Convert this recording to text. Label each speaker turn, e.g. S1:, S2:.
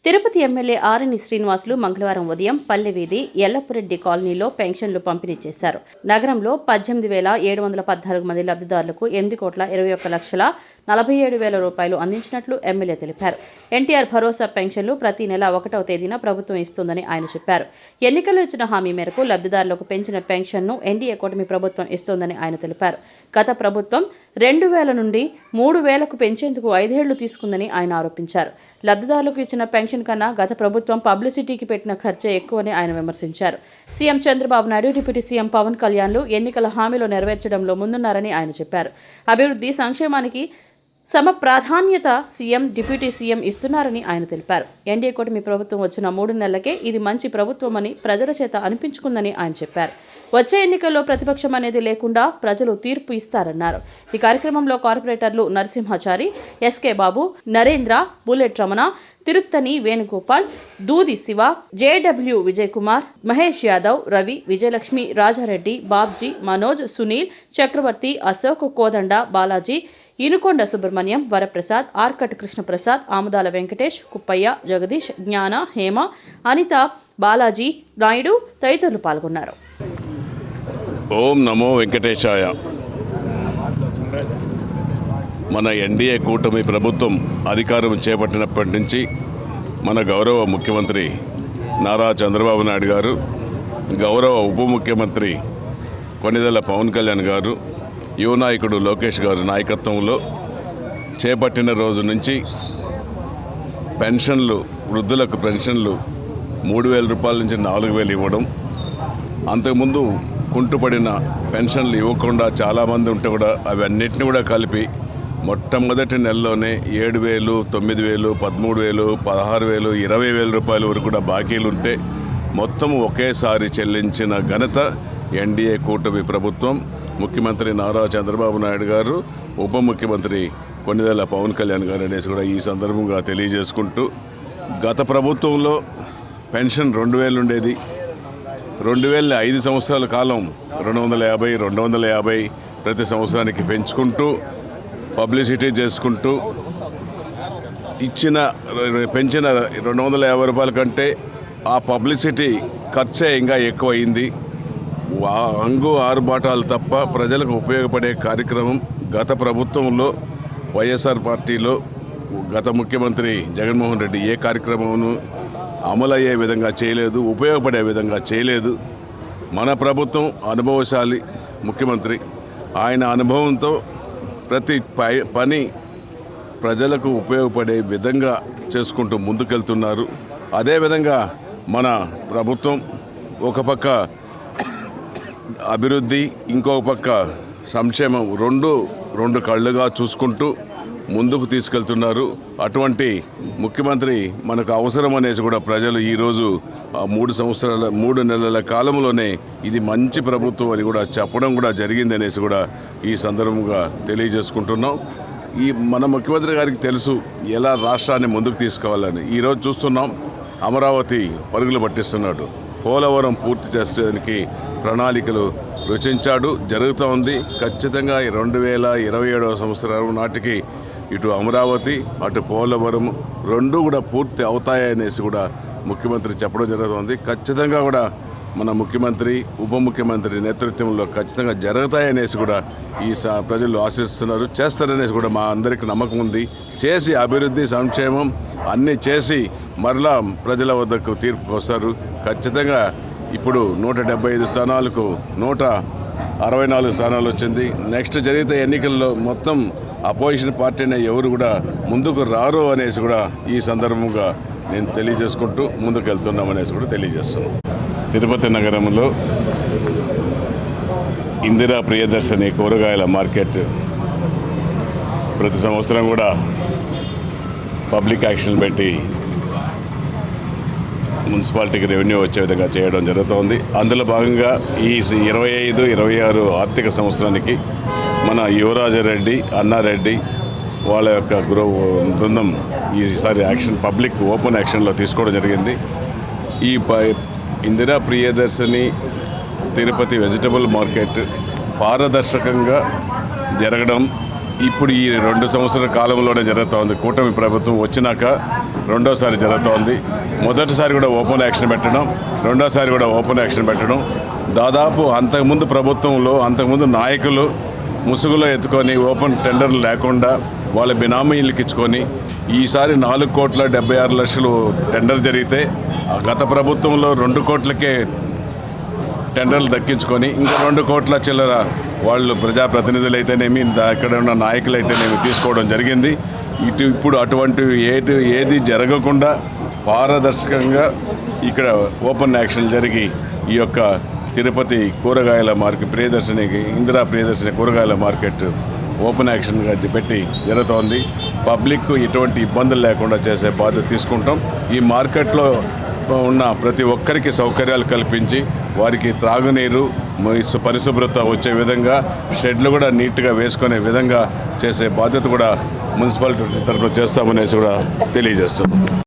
S1: Tirupati MLA ఆరణి శ్రీనివాసులు మంగళవారం ఉదయం పల్లెవీధి ఎల్లపురెడ్డి కాలనీలో పెన్షన్లు పంపిణీ చేశారు. నగరంలో 18,714 మంది లబ్ధిదారులకు 8,21,47,000 రూపాయలు అందించినట్లు ఎమ్మెల్యే తెలిపారు. ఎన్టీఆర్ భరోసా పెన్షన్లు ప్రతి నెల 1వ తేదీన ప్రభుత్వం ఇస్తుందని ఆయన చెప్పారు. ఎన్నికల్లో ఇచ్చిన హామీ మేరకు లబ్ధిదారులకు పెంచిన పెన్షన్ను ఎన్డీఏ కూటమి ప్రభుత్వం ఇస్తోందని ఆయన తెలిపారు. గత ప్రభుత్వం 2,000 నుండి 3,000కు పెంచేందుకు 5 ఏళ్లు తీసుకుందని ఆయన ఆరోపించారు. లబ్ధిదారులకు ఇచ్చిన పెన్షన్ కన్నా గత ప్రభుత్వం పబ్లిసిటీకి పెట్టిన ఖర్చే ఎక్కువని ఆయన విమర్శించారు. CM Chandrababu Naidu, deputy CM Pawan కళ్యాణ్లు ఎన్నికల హామీలు నెరవేర్చడంలో ముందున్నారని ఆయన చెప్పారు. అభివృద్ధి, సంక్షేమానికి సమ ప్రాధాన్యత సీఎం, డిప్యూటీ సీఎం ఇస్తున్నారని ఆయన తెలిపారు. ఎన్డీఏ కూటమి ప్రభుత్వం వచ్చిన 3 నెలలకే ఇది మంచి ప్రభుత్వమని ప్రజల చేత అనిపించుకుందని ఆయన చెప్పారు. వచ్చే ఎన్నికల్లో ప్రతిపక్షం అనేది లేకుండా ప్రజలు తీర్పు ఇస్తారన్నారు. ఈ కార్యక్రమంలో కార్పొరేటర్లు నరసింహాచారి, ఎస్కే బాబు, నరేంద్ర, బుల్లెట్ రమణ, తిరుత్తని వేణుగోపాల్, దూది శివ, జేడబ్ల్యూ విజయ్ కుమార్, మహేష్ యాదవ్, రవి, విజయలక్ష్మి, రాజారెడ్డి, బాబ్జీ, మనోజ్, సునీల్, చక్రవర్తి, అశోక్, కోదండ, బాలాజీ, ఇనుకొండ సుబ్రహ్మణ్యం, వరప్రసాద్, ఆర్కట్ కృష్ణప్రసాద్, ఆముదాల వెంకటేష్, కుప్పయ్య, జగదీష్, జ్ఞాన, హేమ, అనిత, బాలాజీ, నాయుడు తదితరులు పాల్గొన్నారు.
S2: ఓం నమో వెంకటేశాయ. మన ఎన్డీఏ కూటమి ప్రభుత్వం అధికారం చేపట్టినప్పటి నుంచి మన గౌరవ ముఖ్యమంత్రి నారా చంద్రబాబు నాయుడు గారు, గౌరవ ఉప ముఖ్యమంత్రి కొణిదెల పవన్ కళ్యాణ్ గారు, యువ నాయకుడు లోకేష్ గారి నాయకత్వంలో చేపట్టిన రోజు నుంచి పెన్షన్లు, వృద్ధులకు పెన్షన్లు 3,000 రూపాయల నుంచి 4,000 ఇవ్వడం, అంతకుముందు కుంటుపడిన పెన్షన్లు ఇవ్వకుండా చాలామంది ఉంటే కూడా అవన్నిటిని కూడా కలిపి మొట్టమొదటి నెలలోనే 7,000, 9,000, 13,000, 16,000, 20,000 రూపాయల వరకు కూడా బాకీలు ఉంటే మొత్తం ఒకేసారి చెల్లించిన ఘనత ఎన్డీఏ కూటమి ప్రభుత్వం, ముఖ్యమంత్రి నారా చంద్రబాబు నాయుడు గారు, ఉప ముఖ్యమంత్రి కొణిదెల పవన్ కళ్యాణ్ గారు అనేసి కూడా ఈ సందర్భంగా తెలియజేసుకుంటూ, గత ప్రభుత్వంలో పెన్షన్ 2,000 ఉండేది. 2,000 5 సంవత్సరాల కాలం 250 ప్రతి సంవత్సరానికి పెంచుకుంటూ పబ్లిసిటీ చేసుకుంటూ పెంచిన 250 రూపాయల కంటే ఆ పబ్లిసిటీ ఖర్చే ఇంకా ఎక్కువ అయింది. అంగు ఆరుబాటాలు తప్ప ప్రజలకు ఉపయోగపడే కార్యక్రమం గత ప్రభుత్వంలో వైఎస్ఆర్ పార్టీలో గత ముఖ్యమంత్రి జగన్మోహన్ రెడ్డి ఏ కార్యక్రమమును అమలయ్యే విధంగా చేయలేదు, ఉపయోగపడే విధంగా చేయలేదు. మన ప్రభుత్వం అనుభవశాలి ముఖ్యమంత్రి, ఆయన అనుభవంతో ప్రతి పని ప్రజలకు ఉపయోగపడే విధంగా చేసుకుంటూ ముందుకెళ్తున్నారు. అదేవిధంగా మన ప్రభుత్వం ఒక పక్క అభివృద్ధి, ఇంకొక పక్క సంక్షేమం రెండు కళ్ళుగా చూసుకుంటూ ముందుకు తీసుకెళ్తున్నారు. అటువంటి ముఖ్యమంత్రి మనకు అవసరం అనేసి కూడా ప్రజలు ఈరోజు 3 నెలల కాలంలోనే ఇది మంచి ప్రభుత్వం అని కూడా చెప్పడం కూడా జరిగింది అనేసి కూడా ఈ సందర్భంగా తెలియజేసుకుంటున్నాం. మన ముఖ్యమంత్రి గారికి తెలుసు ఎలా రాష్ట్రాన్ని ముందుకు తీసుకోవాలని. ఈరోజు చూస్తున్నాం, అమరావతి పరుగులు పట్టిస్తున్నాడు. పోలవరం పూర్తి చేసేదానికి ప్రణాళికలు రచించాడు, జరుగుతూ ఉంది. ఖచ్చితంగా 2027వ సంవత్సరం నాటికి ఇటు అమరావతి, అటు పోలవరం రెండు కూడా పూర్తి అవుతాయనేసి కూడా ముఖ్యమంత్రి చెప్పడం జరుగుతుంది. ఖచ్చితంగా కూడా మన ముఖ్యమంత్రి, ఉప ముఖ్యమంత్రి నేతృత్వంలో ఖచ్చితంగా జరుగుతాయనేసి కూడా ఈ ప్రజలు ఆశిస్తున్నారు. చేస్తారనేసి కూడా మా అందరికీ నమ్మకం ఉంది. చేసి అభివృద్ధి, సంక్షేమం అన్నీ చేసి మరలా ప్రజల వద్దకు తీర్పు వస్తారు. ఖచ్చితంగా ఇప్పుడు 175 స్థానాలకు 164 స్థానాలు వచ్చింది. నెక్స్ట్ జరిగితే ఎన్నికల్లో మొత్తం అపోజిషన్ పార్టీనే ఎవరు కూడా ముందుకు రారు అనేసి కూడా ఈ సందర్భంగా నేను తెలియజేసుకుంటూ ముందుకు వెళ్తున్నామనేసి కూడా తెలియజేస్తున్నాను. తిరుపతి నగరంలో ఇందిరా ప్రియదర్శిని కూరగాయల మార్కెట్ ప్రతి సంవత్సరం కూడా పబ్లిక్ యాక్షన్ పెట్టి మున్సిపాలిటీకి రెవెన్యూ వచ్చే విధంగా చేయడం జరుగుతోంది. అందులో భాగంగా ఈ 25-26 ఆర్థిక సంవత్సరానికి మన యువరాజరెడ్డి, అన్నారెడ్డి వాళ్ళ యొక్క బృందం ఈసారి పబ్లిక్ ఓపెన్ యాక్షన్లో తీసుకోవడం జరిగింది. ఈ ఇందిరా ప్రియదర్శిని తిరుపతి వెజిటబుల్ మార్కెట్ పారదర్శకంగా జరగడం ఇప్పుడు ఈ 2 సంవత్సరాల కాలంలోనే జరుగుతూ ఉంది. కూటమి ప్రభుత్వం వచ్చినాక రెండోసారి జరుగుతోంది. మొదటిసారి కూడా ఓపెన్ యాక్షన్ పెట్టడం, రెండోసారి కూడా ఓపెన్ యాక్షన్ పెట్టడం. దాదాపు అంతకుముందు నాయకులు ముసుగులో ఎత్తుకొని ఓపెన్ టెండర్లు లేకుండా వాళ్ళ బినామీలకు ఇచ్చుకొని ఈసారి 4,76,00,000 టెండర్ జరిగితే గత ప్రభుత్వంలో 2 కోట్లకే టెండర్లు దక్కించుకొని ఇంకా 2 కోట్ల చిల్లర వాళ్ళు ప్రజాప్రతినిధులు అయితేనేమి ఇక్కడ ఉన్న నాయకులు అయితేనేమి తీసుకోవడం జరిగింది. ఇప్పుడు అటువంటివి ఏది జరగకుండా పారదర్శకంగా ఇక్కడ ఓపెన్ యాక్షన్ జరిగి ఈ యొక్క తిరుపతి కూరగాయల మార్కెట్ ఇందిరా ప్రియదర్శిని కూరగాయల మార్కెట్ ఓపెన్ యాక్షన్గా పెట్టి జరుగుతోంది. పబ్లిక్ ఎటువంటి ఇబ్బందులు లేకుండా చేసే బాధ్యత తీసుకుంటాం. ఈ మార్కెట్లో ఉన్న ప్రతి ఒక్కరికి సౌకర్యాలు కల్పించి వారికి త్రాగునీరు పరిశుభ్రత వచ్చే విధంగా షెడ్లు కూడా నీట్గా వేసుకునే విధంగా చేసే బాధ్యత కూడా మున్సిపాలిటీ తరఫున చేస్తామనేసి కూడా తెలియజేస్తున్నాం.